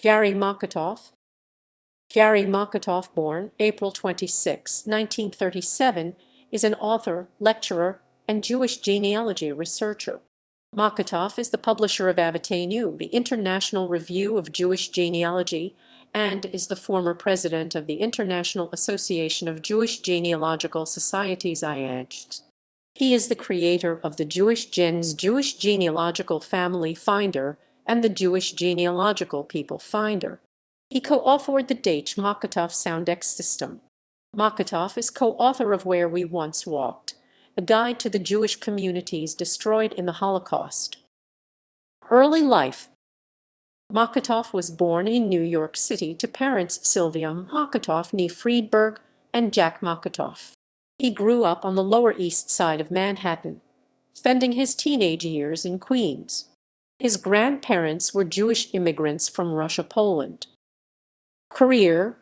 Gary Mokotoff. Gary Mokotoff, born April 26, 1937, is an author, lecturer, and Jewish genealogy researcher. Mokotoff is the publisher of AVOTAYNU, the International Review of Jewish Genealogy, and is the former president of the International Association of Jewish Genealogical Societies IAJGS. He is the creator of the JewishGen's Jewish Genealogical Family Finder and the Jewish Genealogical People Finder. He co-authored the Daitch Mokotoff Soundex system. Mokotoff is co-author of Where We Once Walked, a guide to the Jewish communities destroyed in the Holocaust. Early life. Mokotoff was born in New York City to parents Sylvia Mokotoff née Friedberg and Jack Mokotoff. He grew up on the Lower East Side of Manhattan, spending his teenage years in Queens. His grandparents were Jewish immigrants from Russia, Poland. Career.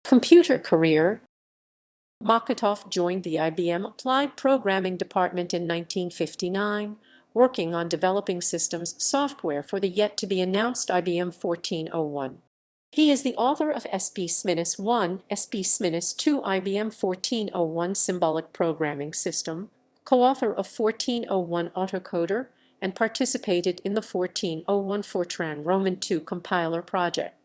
Computer career. Mokotoff joined the IBM Applied Programming Department in 1959, working on developing systems software for the yet-to-be-announced IBM 1401. He is the author of SP-1, SP-2 IBM 1401 Symbolic Programming System, co-author of 1401 Autocoder, and participated in the 1401 Fortran Roman II compiler project.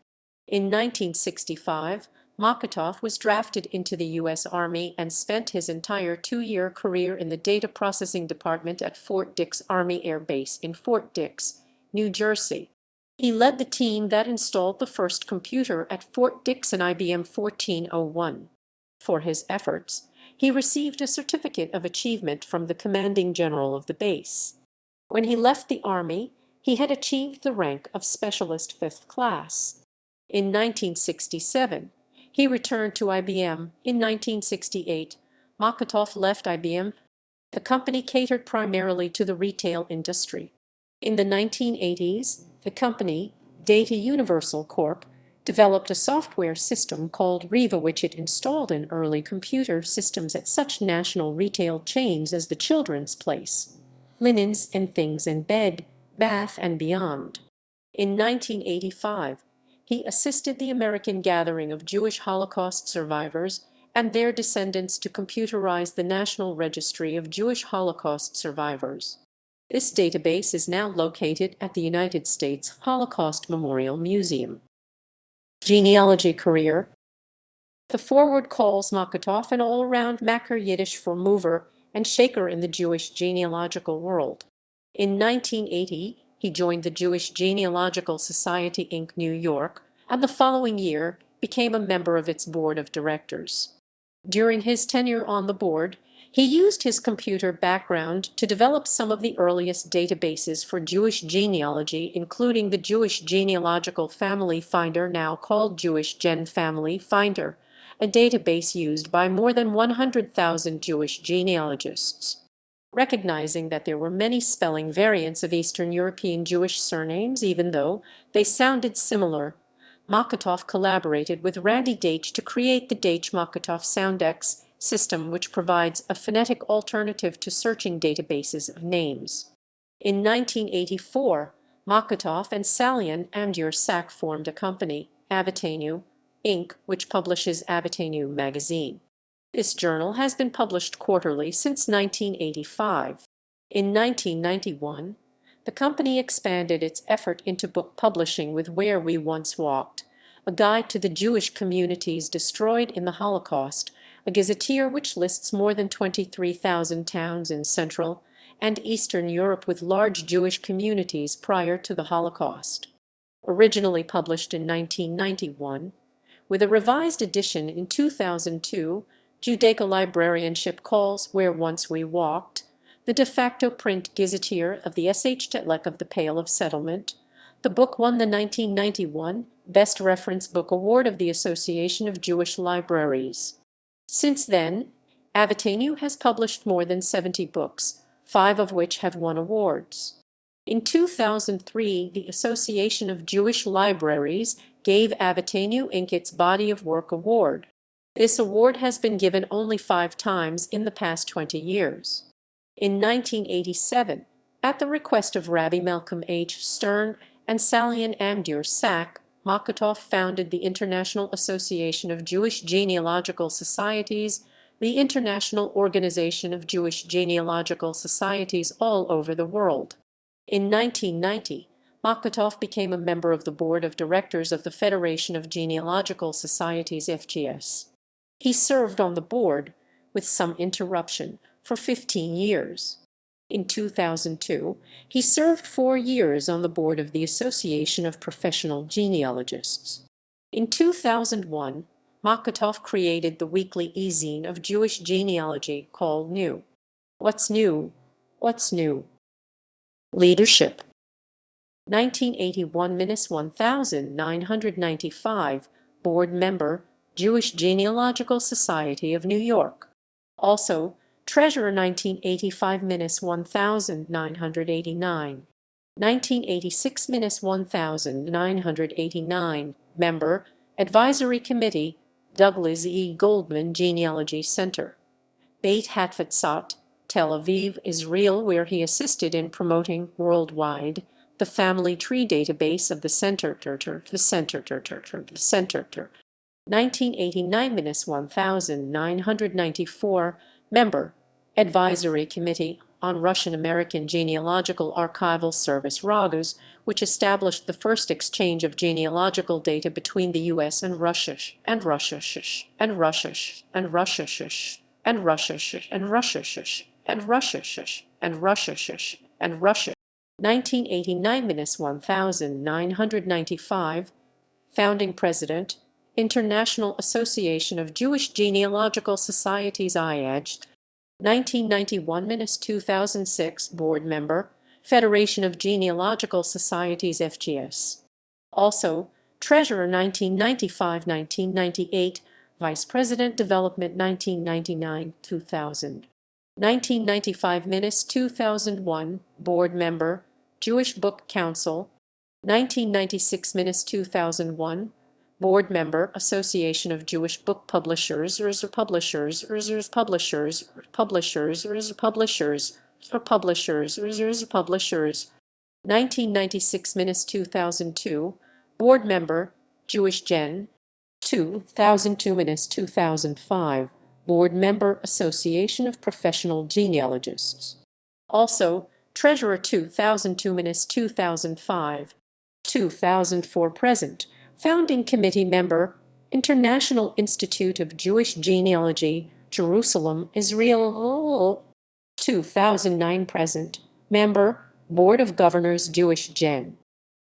In 1965, Mokotoff was drafted into the U.S. Army and spent his entire two-year career in the Data Processing Department at Fort Dix Army Air Base in Fort Dix, New Jersey. He led the team that installed the first computer at Fort Dix, an IBM 1401. For his efforts, he received a Certificate of Achievement from the commanding general of the base. When he left the Army, he had achieved the rank of Specialist 5th Class. In 1967, he returned to IBM. In 1968, Mokotoff left IBM. The company catered primarily to the retail industry. In the 1980s, the company, Data Universal Corp., developed a software system called Riva, which it installed in early computer systems at such national retail chains as The Children's Place, Linens and Things and Bed, Bath and Beyond. In 1985, he assisted the American Gathering of Jewish Holocaust Survivors and their descendants to computerize the National Registry of Jewish Holocaust Survivors. This database is now located at the United States Holocaust Memorial Museum. Genealogy career. The foreword calls Mokotoff an all-around Makar Yiddish for mover and shaker in the Jewish genealogical world. In 1980, he joined the Jewish Genealogical Society, Inc., New York, and the following year became a member of its board of directors. During his tenure on the board, he used his computer background to develop some of the earliest databases for Jewish genealogy, including the Jewish Genealogical Family Finder, now called JewishGen Family Finder, a database used by more than 100,000 Jewish genealogists. Recognizing that there were many spelling variants of Eastern European Jewish surnames, even though they sounded similar, Mokotoff collaborated with Randy Daitch to create the Daitch Mokotoff Soundex system, which provides a phonetic alternative to searching databases of names. In 1984, Mokotoff and Salian Amdur formed a company, AVOTAYNU, Inc., which publishes AVOTAYNU magazine. This journal has been published quarterly since 1985. In 1991, the company expanded its effort into book publishing with Where We Once Walked, a guide to the Jewish communities destroyed in the Holocaust, a gazetteer which lists more than 23,000 towns in Central and Eastern Europe with large Jewish communities prior to the Holocaust. Originally published in 1991, with a revised edition in 2002, Judaica Librarianship calls Where Once We Walked the de facto print gazetteer of the Sh Tetlech of the Pale of Settlement. The book won the 1991 Best Reference Book Award of the Association of Jewish Libraries. Since then, AVOTAYNU has published more than 70 books, 5 of which have won awards. In 2003, the Association of Jewish Libraries gave AVOTAYNU Inc. its Body of Work Award. This award has been given only 5 times in the past 20 years. In 1987, at the request of Rabbi Malcolm H. Stern, and Salian Amdur Sak, Mokotoff founded the International Association of Jewish Genealogical Societies, the international organization of Jewish genealogical societies all over the world. In 1990, Mokotoff became a member of the board of directors of the Federation of Genealogical Societies (FGS). He served on the board, with some interruption, for 15 years. In 2002, he served 4 years on the board of the Association of Professional Genealogists. In 2001, Mokotoff created the weekly e-zine of Jewish genealogy called New. What's new? What's new? Leadership. 1981–1995, board member, Jewish Genealogical Society of New York. Also, treasurer 1985–1989. 1986–1989, member, advisory committee, Douglas E. Goldman Genealogy Center. Beit Hatfutsot, Tel Aviv, Israel, where he assisted in promoting worldwide the family tree database of the Center. 1989–1994, member, advisory committee on Russian-American Genealogical Archival Service (RAGUS), which established the first exchange of genealogical data between the U.S. and Russia. 1989–1995, founding president, International Association of Jewish Genealogical Societies (IAJGS). 1991–2006, board member, Federation of Genealogical Societies (FGS). Also, treasurer 1995–1998, vice president development 1999–2000. 1995–2001, board member, Jewish Book Council. 1996–2001, board member, Association of Jewish Book Publishers. 1996–2002, board member, JewishGen. 2002–2005, board member, Association of Professional Genealogists. Also, treasurer 2002–2005. 2004 present, founding committee member, International Institute of Jewish Genealogy, Jerusalem, Israel. 2009 present, member, Board of Governors, JewishGen.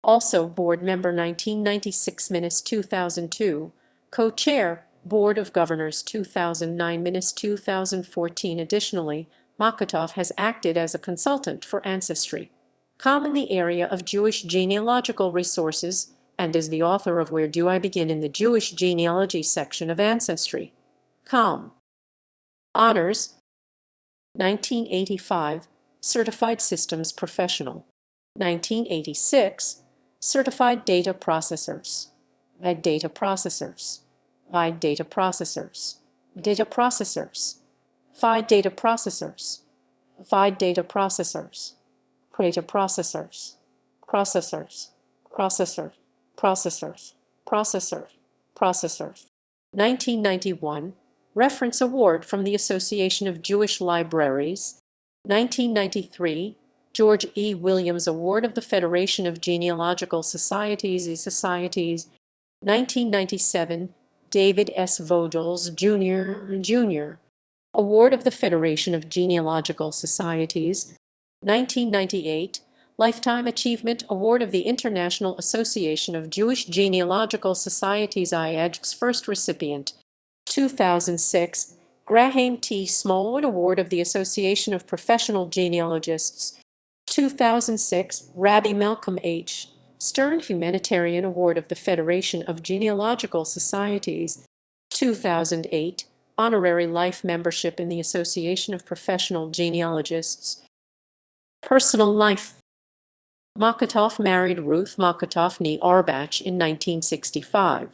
Also board member 1996–2002, co-chair, Board of Governors 2009–2014. Additionally, Mokotoff has acted as a consultant for Ancestry.com in the area of Jewish genealogical resources and is the author of Where Do I Begin in the Jewish Genealogy section of Ancestry.com. Honors: 1985, Certified Systems Professional. 1986, Certified Data Processors. Data Processors. Data Processors. Data Processors. Data Processors. Data Processors. Data Processors. Processors. Processor. Processors. Processor. Processors. 1991, Reference Award from the Association of Jewish Libraries. 1993, George E. Williams Award of the Federation of Genealogical Societies. 1997, David S. Vogels, Jr. Award of the Federation of Genealogical Societies. 1998, Lifetime Achievement Award of the International Association of Jewish Genealogical Societies (IAJGS) first recipient. 2006, Graham T. Smallwood Award of the Association of Professional Genealogists. 2006, Rabbi Malcolm H. Stern Humanitarian Award of the Federation of Genealogical Societies. 2008, Honorary Life Membership in the Association of Professional Genealogists. Personal life. Mokotoff married Ruth Mokotoff née Arbach in 1965.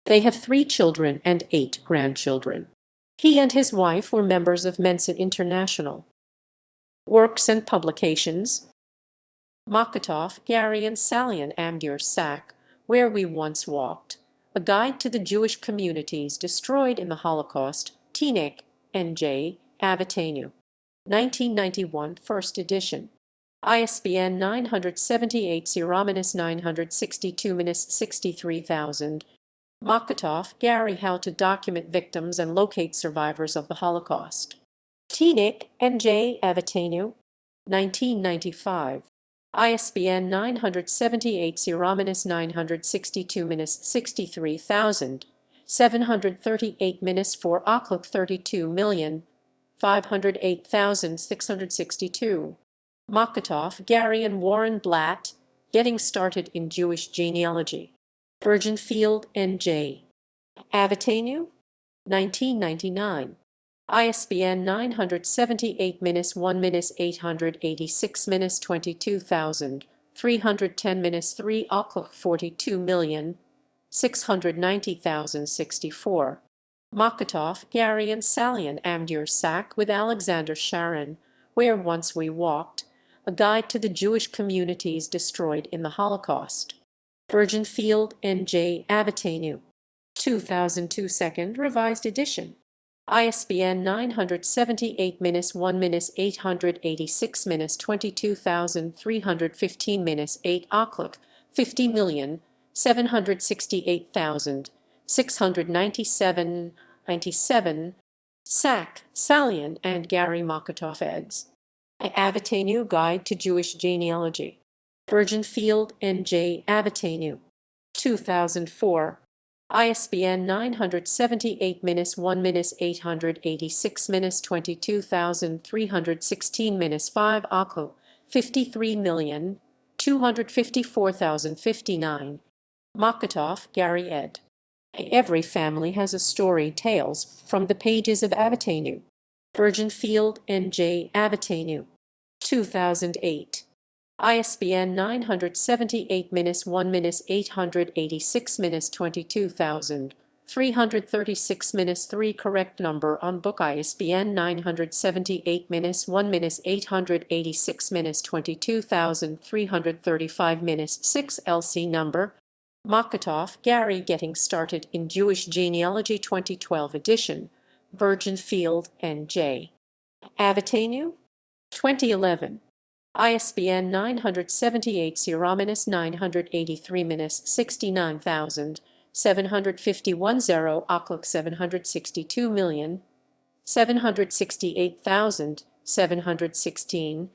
They have 3 children and 8 grandchildren. He and his wife were members of Mensa International. Works and publications. Mokotoff, Gary and Salian Amdur Sack, Where We Once Walked, A Guide to the Jewish Communities Destroyed in the Holocaust, Teaneck, N.J., AVOTAYNU. 1991, first edition. ISBN 978-962-63000. Mokotoff, Gary. How to Document Victims and Locate Survivors of the Holocaust. Teaneck, N.J., AVOTAYNU. 1995. ISBN 978-962-63738-4 Auckland 32,508,662. Mokotoff, Gary and Warren Blatt, Getting Started in Jewish Genealogy. Virginfield, N.J. AVOTAYNU. 1999. ISBN 978-886-22310-3 Auckland 42,690,064. Mokotoff, Gary and Salian Amdur Sack with Alexander Sharon, Where Once We Walked, A Guide to the Jewish Communities Destroyed in the Holocaust. Virginfield, N.J. AVOTAYNU. 2002, second revised edition. ISBN 978-886-22315-8 Auckland 50,768,697 Sack, Salian and Gary. Mokotoff eds. AVOTAYNU Guide to Jewish Genealogy. Virginfield, N.J. AVOTAYNU. 2004. ISBN 978-886-22316 Auckland 53,254,059. Mokotoff, Gary ed. Every Family Has a Story. Tales from the Pages of AVOTAYNU. Virginfield, N.J. AVOTAYNU. 2008. ISBN 978-886-22336 Correct number on book. ISBN 978-886-22335 LC number. Mokotoff, Gary. Getting Started in Jewish Genealogy 2012 edition. Virginfield, N.J. AVOTAYNU. 2011. ISBN 978-983-69751 Auckland 762,768,716